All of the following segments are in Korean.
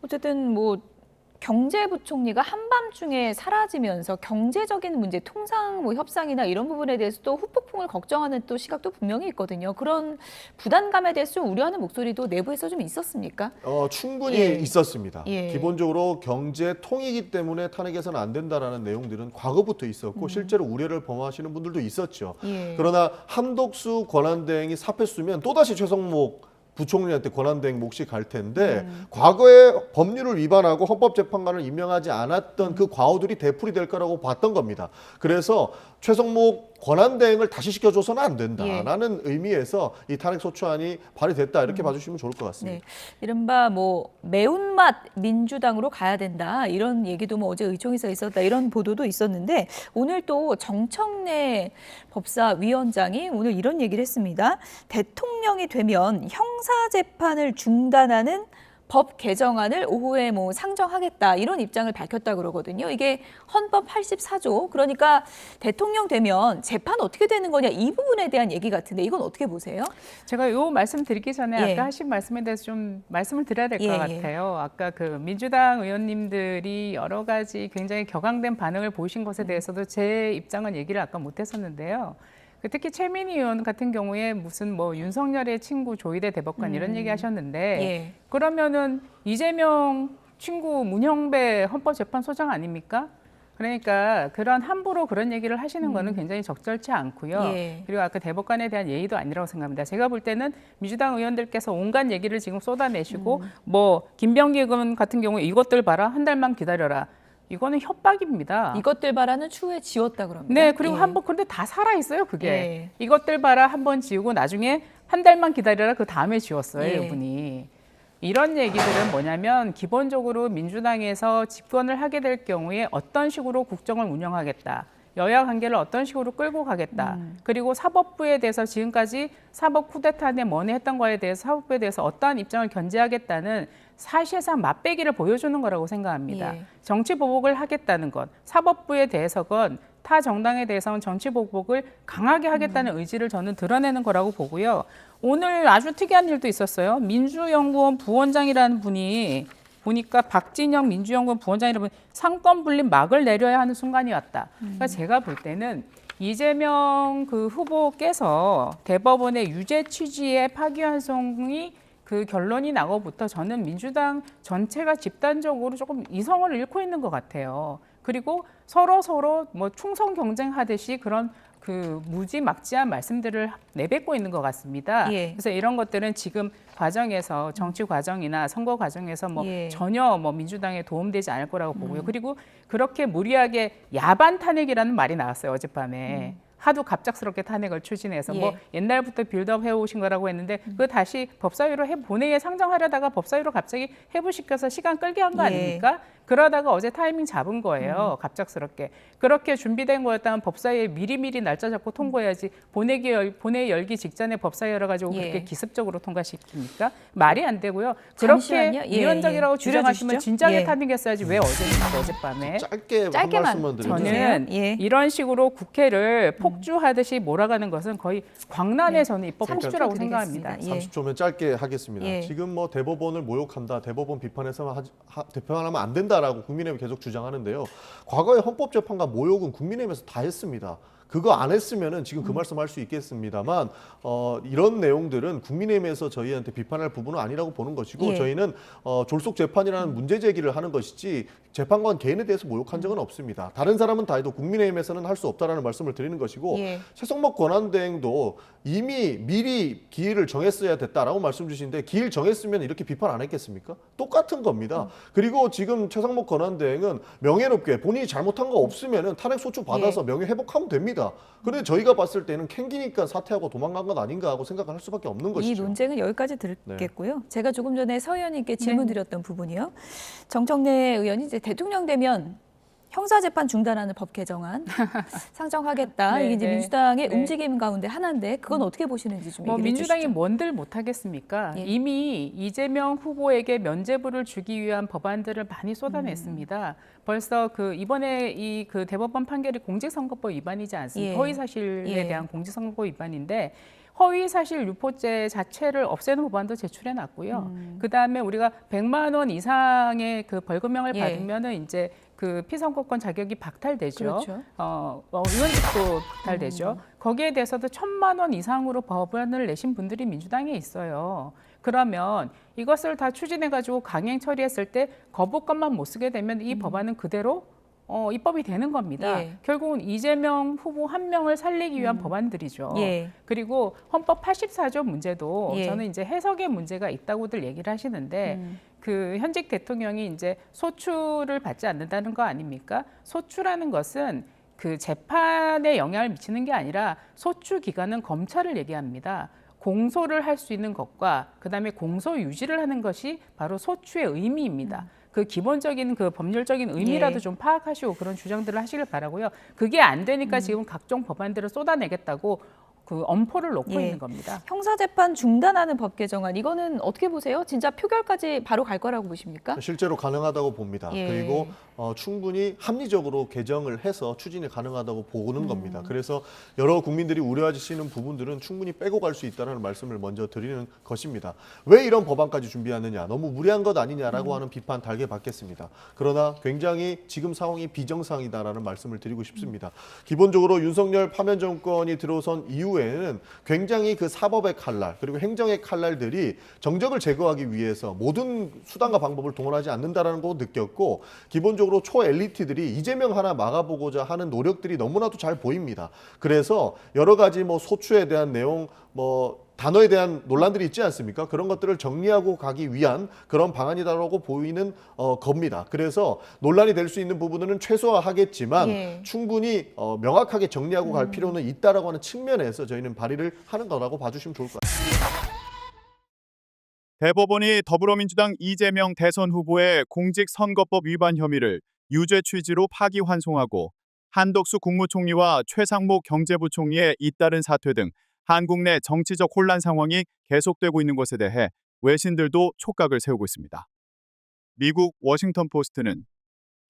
어쨌든 뭐 경제부총리가 한밤중에 사라지면서 경제적인 문제, 통상 뭐 협상이나 이런 부분에 대해서 또 후폭풍을 걱정하는 또 시각도 분명히 있거든요. 그런 부담감에 대해서 좀 우려하는 목소리도 내부에서 좀 있었습니까? 충분히 예. 있었습니다. 예. 기본적으로 경제 통이기 때문에 탄핵해서는 안 된다라는 내용들은 과거부터 있었고 실제로 우려를 범하시는 분들도 있었죠. 예. 그러나 한덕수 권한대행이 사표 쓰면 또다시 최성목 부총리한테 권한대행 몫이 갈 텐데 과거에 법률을 위반하고 헌법재판관을 임명하지 않았던 그 과오들이 되풀이 될 거라고 봤던 겁니다. 그래서 최성목 권한대행을 다시 시켜줘서는 안 된다라는 의미에서 이 탄핵소추안이 발의됐다 이렇게 봐주시면 좋을 것 같습니다. 네. 이른바 뭐 매운맛 민주당으로 가야 된다 이런 얘기도 뭐 어제 의총에서 있었다 이런 보도도 있었는데 오늘 또 정청래 법사위원장이 오늘 이런 얘기를 했습니다. 대통령이 되면 형사재판을 중단하는 법 개정안을 오후에 뭐 상정하겠다 이런 입장을 밝혔다 그러거든요. 이게 헌법 84조 그러니까 대통령 되면 재판 어떻게 되는 거냐 이 부분에 대한 얘기 같은데 이건 어떻게 보세요? 제가 요 말씀 드리기 전에 예. 아까 하신 말씀에 대해서 좀 말씀을 드려야 될 것 예, 예. 같아요. 아까 그 민주당 의원님들이 여러 가지 굉장히 격앙된 반응을 보이신 것에 대해서도 제 입장은 얘기를 아까 못 했었는데요. 특히 최민희 의원 같은 경우에 무슨 뭐 윤석열의 친구 조희대 대법관 이런 얘기 하셨는데 예. 그러면은 이재명 친구 문형배 헌법재판소장 아닙니까? 그러니까 그런 함부로 그런 얘기를 하시는 거는 굉장히 적절치 않고요. 예. 그리고 아까 대법관에 대한 예의도 아니라고 생각합니다. 제가 볼 때는 민주당 의원들께서 온갖 얘기를 지금 쏟아내시고 뭐 김병기 의원 같은 경우에 이것들 봐라 한 달만 기다려라. 이거는 협박입니다. 이것들 바라는 추후에 지웠다 그럽니다. 네, 그리고 예. 한번 그런데 다 살아 있어요, 그게. 예. 이것들 봐라 한번 지우고 나중에 한 달만 기다려라 그 다음에 지웠어요, 예. 이분이. 이런 얘기들은 뭐냐면 기본적으로 민주당에서 집권을 하게 될 경우에 어떤 식으로 국정을 운영하겠다. 여야 관계를 어떤 식으로 끌고 가겠다. 그리고 사법부에 대해서 지금까지 사법 쿠데타에 money 했던 거에 대해서 사법부에 대해서 어떠한 입장을 견지하겠다는 사실상 맛배기를 보여주는 거라고 생각합니다. 예. 정치 보복을 하겠다는 것, 사법부에 대해서건 타 정당에 대해서는 정치 보복을 강하게 하겠다는 의지를 저는 드러내는 거라고 보고요. 오늘 아주 특이한 일도 있었어요. 민주연구원 부원장이라는 분이 보니까 박진영 민주연구원 부원장이라는 분이 상권 분립 막을 내려야 하는 순간이 왔다. 그러니까 제가 볼 때는 이재명 그 후보께서 대법원의 유죄 취지의 파기환송이 그 결론이 나고부터 저는 민주당 전체가 집단적으로 조금 이성을 잃고 있는 것 같아요. 그리고 서로 뭐 충성 경쟁하듯이 그런 그 무지막지한 말씀들을 내뱉고 있는 것 같습니다. 예. 그래서 이런 것들은 지금 과정에서 정치 과정이나 선거 과정에서 뭐 예. 전혀 뭐 민주당에 도움되지 않을 거라고 보고요. 그리고 그렇게 무리하게 야반 탄핵이라는 말이 나왔어요 어젯밤에. 하도 갑작스럽게 탄핵을 추진해서 예. 뭐 옛날부터 빌드업 해오신 거라고 했는데 그거 다시 법사위로 본회의에 상정하려다가 법사위로 갑자기 회부시켜서 시간 끌게 한 거 예. 아닙니까? 그러다가 어제 타이밍 잡은 거예요. 갑작스럽게. 그렇게 준비된 거였다면 법사위에 미리미리 날짜 잡고 통과해야지 본회의 열기 직전에 법사위 열어가지고 예. 그렇게 기습적으로 통과시킵니까? 말이 안 되고요. 잠시만요. 그렇게 예, 위헌적이라고 예. 주장하시면 줄여주시죠. 진작에 예. 탄핵했어야지 왜 어젯밤에. 짧게 한 짧게만 말씀만 드리면 저는 예. 이런 식으로 국회를 폭주하듯이 몰아가는 것은 거의 광란의 저는 입법 30초 폭주라고 드리겠습니다. 생각합니다. 예. 30초면 짧게 하겠습니다. 예. 지금 뭐 대법원을 모욕한다, 대법원 비판해서 비판하면 안 된다라고 국민의힘이 계속 주장하는데요. 과거에 헌법재판관 모욕은 국민의힘에서 다 했습니다. 그거 안 했으면은 지금 그 말씀할 수 있겠습니다만 이런 내용들은 국민의힘에서 저희한테 비판할 부분은 아니라고 보는 것이고 예. 저희는 졸속 재판이라는 문제 제기를 하는 것이지 재판관 개인에 대해서 모욕한 적은 없습니다. 다른 사람은 다 해도 국민의힘에서는 할 수 없다라는 말씀을 드리는 것이고 예. 최성목 권한대행도 이미 미리 기일을 정했어야 됐다라고 말씀 주시는데 기일 정했으면 이렇게 비판 안 했겠습니까? 똑같은 겁니다. 그리고 지금 최성목 권한대행은 명예롭게 본인이 잘못한 거 없으면은 탄핵 소추 받아서 명예 회복하면 됩니다. 그런데 저희가 봤을 때는 캥기니까 사퇴하고 도망간 것 아닌가 하고 생각할 수밖에 없는 이 것이죠. 논쟁은 여기까지 듣겠고요. 제가 조금 전에 서 의원님께 질문 드렸던 부분이요. 정청래 의원이 이제 대통령 되면 형사재판 중단하는 법 개정안 상정하겠다. 네, 이게 이제 네. 민주당의 네. 움직임 가운데 하나인데 그건 어떻게 보시는지 좀 뭐 얘기해 민주당이 주시죠. 뭔들 못하겠습니까? 예. 이미 이재명 후보에게 면죄부를 주기 위한 법안들을 많이 쏟아냈습니다. 벌써 그 이번에 이 그 대법원 판결이 공직선거법 위반이지 않습니까? 예. 허위사실에 예. 대한 공직선거법 위반인데 허위 사실 유포죄 자체를 없애는 법안도 제출해 놨고요. 그다음에 우리가 100만 원 이상의 그 벌금형을 예. 받으면은 이제 그 피선거권 자격이 박탈되죠. 그렇죠. 의원직도 박탈되죠. 거기에 대해서도 1,000만 원 이상으로 법안을 내신 분들이 민주당에 있어요. 그러면 이것을 다 추진해가지고 강행 처리했을 때 거부권만 못 쓰게 되면 이 법안은 그대로 입법이 되는 겁니다. 예. 결국은 이재명 후보 한 명을 살리기 위한 법안들이죠. 예. 그리고 헌법 84조 문제도 예. 저는 이제 해석의 문제가 있다고들 얘기를 하시는데 그 현직 대통령이 이제 소추를 받지 않는다는 거 아닙니까? 소추라는 것은 그 재판에 영향을 미치는 게 아니라 소추 기간은 검찰을 얘기합니다. 공소를 할 수 있는 것과 그다음에 공소 유지를 하는 것이 바로 소추의 의미입니다. 그 기본적인 그 법률적인 의미라도 예. 좀 파악하시고 그런 주장들을 하시길 바라고요. 그게 안 되니까 지금 각종 법안들을 쏟아내겠다고 그 엄포를 놓고 예. 있는 겁니다. 형사재판 중단하는 법 개정안 이거는 어떻게 보세요? 진짜 표결까지 바로 갈 거라고 보십니까? 실제로 가능하다고 봅니다. 예. 그리고 충분히 합리적으로 개정을 해서 추진이 가능하다고 보는 겁니다. 그래서 여러 국민들이 우려하시는 부분들은 충분히 빼고 갈 수 있다는 말씀을 먼저 드리는 것입니다. 왜 이런 법안까지 준비하느냐, 너무 무리한 것 아니냐라고 하는 비판 달게 받겠습니다. 그러나 굉장히 지금 상황이 비정상이다라는 말씀을 드리고 싶습니다. 기본적으로 윤석열 파면 정권이 들어선 이후에는 굉장히 그 사법의 칼날 그리고 행정의 칼날들이 정적을 제거하기 위해서 모든 수단과 방법을 동원하지 않는다라는 거 느꼈고, 기본적으로 초엘리트들이 이재명 하나 막아보고자 하는 노력들이 너무나도 잘 보입니다. 그래서 여러 가지 뭐 소추에 대한 내용, 뭐 단어에 대한 논란들이 있지 않습니까? 그런 것들을 정리하고 가기 위한 그런 방안이다라고 보이는 겁니다. 그래서 논란이 될 수 있는 부분은 최소화하겠지만 예. 충분히 명확하게 정리하고 갈 필요는 있다라고 하는 측면에서 저희는 발의를 하는 거라고 봐주시면 좋을 것 같습니다. 대법원이 더불어민주당 이재명 대선 후보의 공직선거법 위반 혐의를 유죄 취지로 파기환송하고 한덕수 국무총리와 최상목 경제부총리의 잇따른 사퇴 등 한국 내 정치적 혼란 상황이 계속되고 있는 것에 대해 외신들도 촉각을 세우고 있습니다. 미국 워싱턴 포스트는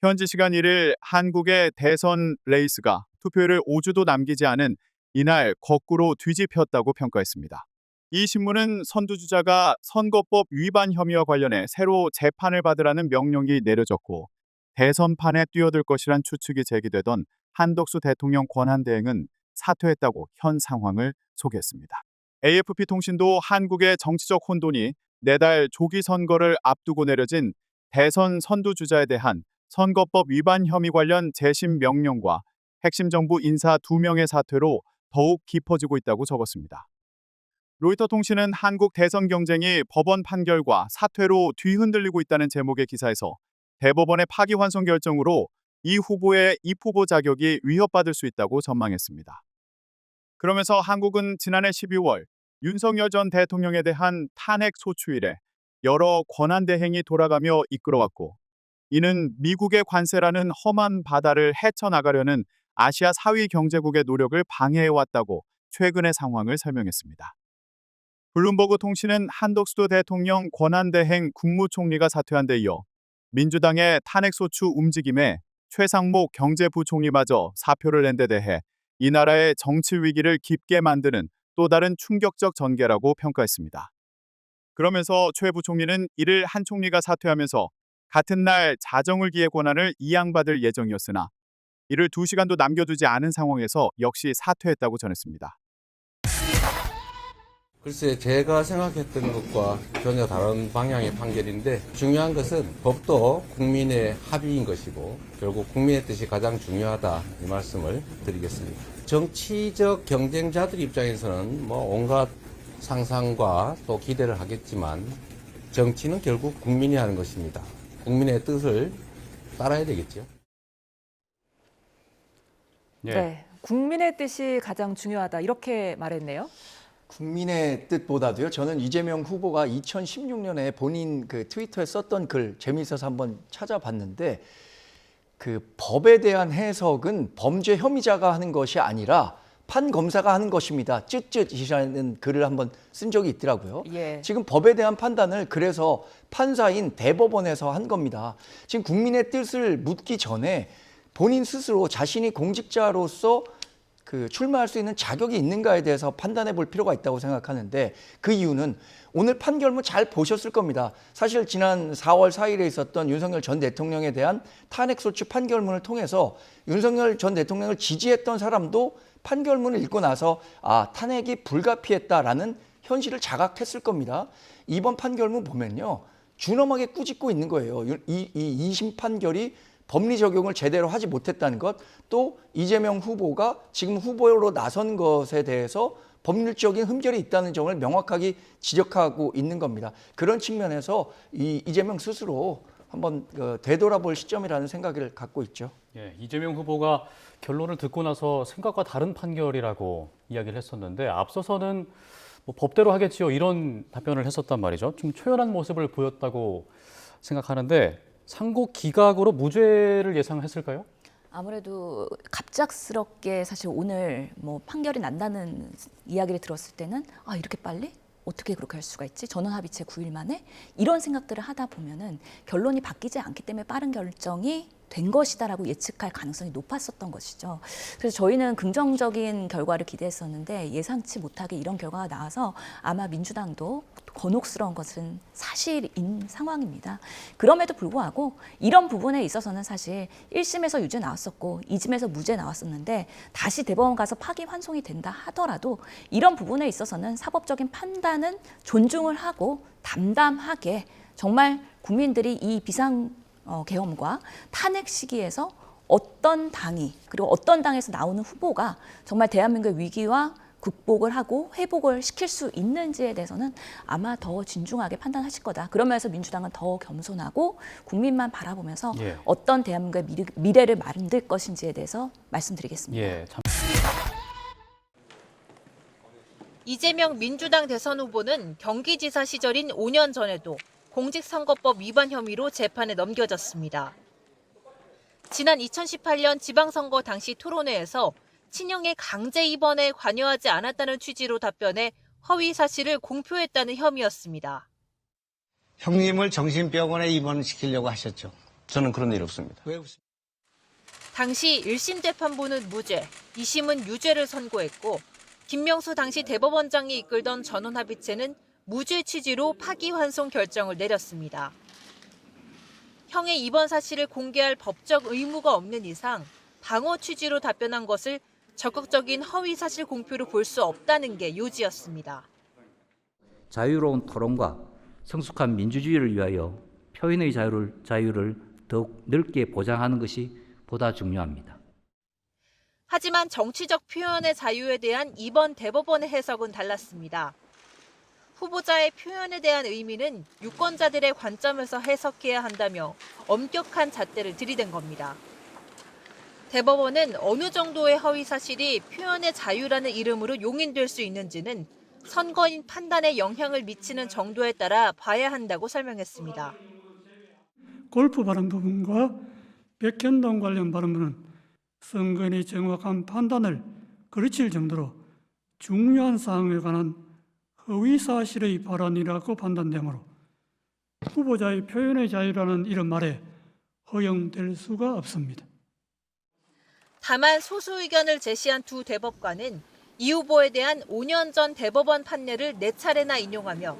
현지 시간 1일 한국의 대선 레이스가 투표를 5주도 남기지 않은 이날 거꾸로 뒤집혔다고 평가했습니다. 이 신문은 선두주자가 선거법 위반 혐의와 관련해 새로 재판을 받으라는 명령이 내려졌고 대선판에 뛰어들 것이란 추측이 제기되던 한덕수 대통령 권한대행은 사퇴했다고 현 상황을 소개했습니다. AFP통신도 한국의 정치적 혼돈이 내달 조기 선거를 앞두고 내려진 대선 선두주자에 대한 선거법 위반 혐의 관련 재심 명령과 핵심 정부 인사 2명의 사퇴로 더욱 깊어지고 있다고 적었습니다. 로이터 통신은 한국 대선 경쟁이 법원 판결과 사퇴로 뒤흔들리고 있다는 제목의 기사에서 대법원의 파기환송 결정으로 이 후보의 입후보 자격이 위협받을 수 있다고 전망했습니다. 그러면서 한국은 지난해 12월 윤석열 전 대통령에 대한 탄핵 소추 이래 여러 권한대행이 돌아가며 이끌어왔고, 이는 미국의 관세라는 험한 바다를 헤쳐나가려는 아시아 4위 경제국의 노력을 방해해왔다고 최근의 상황을 설명했습니다. 블룸버그 통신은 한덕수 대통령 권한대행 국무총리가 사퇴한 데 이어 민주당의 탄핵소추 움직임에 최상목 경제부총리마저 사표를 낸 데 대해 이 나라의 정치 위기를 깊게 만드는 또 다른 충격적 전개라고 평가했습니다. 그러면서 최 부총리는 이를 한 총리가 사퇴하면서 같은 날 자정을기의 권한을 이양받을 예정이었으나 이를 2시간도 남겨두지 않은 상황에서 역시 사퇴했다고 전했습니다. 글쎄, 제가 생각했던 것과 전혀 다른 방향의 판결인데, 중요한 것은 법도 국민의 합의인 것이고 결국 국민의 뜻이 가장 중요하다, 이 말씀을 드리겠습니다. 정치적 경쟁자들 입장에서는 뭐 온갖 상상과 또 기대를 하겠지만 정치는 결국 국민이 하는 것입니다. 국민의 뜻을 따라야 되겠죠. 네, 국민의 뜻이 가장 중요하다 이렇게 말했네요. 국민의 뜻보다도요. 저는 이재명 후보가 2016년에 본인 그 트위터에 썼던 글 재미있어서 한번 찾아봤는데, 그 법에 대한 해석은 범죄 혐의자가 하는 것이 아니라 판검사가 하는 것입니다. 쯧쯧이라는 글을 한번 쓴 적이 있더라고요. 예. 지금 법에 대한 판단을 그래서 판사인 대법원에서 한 겁니다. 지금 국민의 뜻을 묻기 전에 본인 스스로 자신이 공직자로서 그 출마할 수 있는 자격이 있는가에 대해서 판단해 볼 필요가 있다고 생각하는데 그 이유는 오늘 판결문 잘 보셨을 겁니다. 사실 지난 4월 4일에 있었던 윤석열 전 대통령에 대한 탄핵소추 판결문을 통해서 윤석열 전 대통령을 지지했던 사람도 판결문을 읽고 나서 탄핵이 불가피했다라는 현실을 자각했을 겁니다. 이번 판결문 보면요. 준엄하게 꾸짖고 있는 거예요. 이 2심 판결이 법리 적용을 제대로 하지 못했다는 것, 또 이재명 후보가 지금 후보로 나선 것에 대해서 법률적인 흠결이 있다는 점을 명확하게 지적하고 있는 겁니다. 그런 측면에서 이재명 스스로 한번 되돌아볼 시점이라는 생각을 갖고 있죠. 예, 이재명 후보가 결론을 듣고 나서 생각과 다른 판결이라고 이야기를 했었는데 앞서서는 뭐 법대로 하겠지요 이런 답변을 했었단 말이죠. 좀 초연한 모습을 보였다고 생각하는데 상고 기각으로 무죄를 예상했을까요? 아무래도 갑작스럽게 사실 오늘 뭐 판결이 난다는 이야기를 들었을 때는 이렇게 빨리? 어떻게 그렇게 할 수가 있지? 전원합의체 9일 만에? 이런 생각들을 하다 보면은 결론이 바뀌지 않기 때문에 빠른 결정이 된 것이다라고 예측할 가능성이 높았었던 것이죠. 그래서 저희는 긍정적인 결과를 기대했었는데 예상치 못하게 이런 결과가 나와서 아마 민주당도 곤혹스러운 것은 사실인 상황입니다. 그럼에도 불구하고 이런 부분에 있어서는 사실 1심에서 유죄 나왔었고 2심에서 무죄 나왔었는데 다시 대법원 가서 파기환송이 된다 하더라도 이런 부분에 있어서는 사법적인 판단은 존중을 하고 담담하게 정말 국민들이 이 비상계엄과 탄핵 시기에서 어떤 당이 그리고 어떤 당에서 나오는 후보가 정말 대한민국의 위기와 극복을 하고 회복을 시킬 수 있는지에 대해서는 아마 더 진중하게 판단하실 거다. 그러면서 민주당은 더 겸손하고 국민만 바라보면서 어떤 대한민국의 미래를 만들 것인지에 대해서 말씀드리겠습니다. 예, 이재명 민주당 대선 후보는 경기지사 시절인 5년 전에도 공직선거법 위반 혐의로 재판에 넘겨졌습니다. 지난 2018년 지방선거 당시 토론회에서 친형의 강제 입원에 관여하지 않았다는 취지로 답변해 허위 사실을 공표했다는 혐의였습니다. 형님을 정신병원에 입원시키려고 하셨죠? 저는 그런 일 없습니다. 왜 없습니까? 당시 1심 재판부는 무죄, 2심은 유죄를 선고했고 김명수 당시 대법원장이 이끌던 전원합의체는 무죄 취지로 파기환송 결정을 내렸습니다. 형의 입원 사실을 공개할 법적 의무가 없는 이상 방어 취지로 답변한 것을 적극적인 허위 사실 공표로 볼 수 없다는 게 요지였습니다. 자유로운 토론과 성숙한 민주주의를 위하여 표현의 자유를 더욱 넓게 보장하는 것이 보다 중요합니다. 하지만 정치적 표현의 자유에 대한 이번 대법원의 해석은 달랐습니다. 후보자의 표현에 대한 의미는 유권자들의 관점에서 해석해야 한다며 엄격한 잣대를 들이댄 겁니다. 대법원은 어느 정도의 허위 사실이 표현의 자유라는 이름으로 용인될 수 있는지는 선거인 판단에 영향을 미치는 정도에 따라 봐야 한다고 설명했습니다. 골프 발언 부분과 백현동 관련 발언은 선거인의 정확한 판단을 거르칠 정도로 중요한 사항에 관한 허위 사실의 발언이라고 판단되므로 후보자의 표현의 자유라는 이런 말에 허용될 수가 없습니다. 다만 소수 의견을 제시한 두 대법관은 이 후보에 대한 5년 전 대법원 판례를 4차례나 인용하며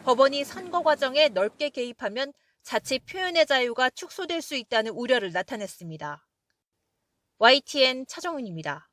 법원이 선거 과정에 넓게 개입하면 자칫 표현의 자유가 축소될 수 있다는 우려를 나타냈습니다. YTN 차정은입니다.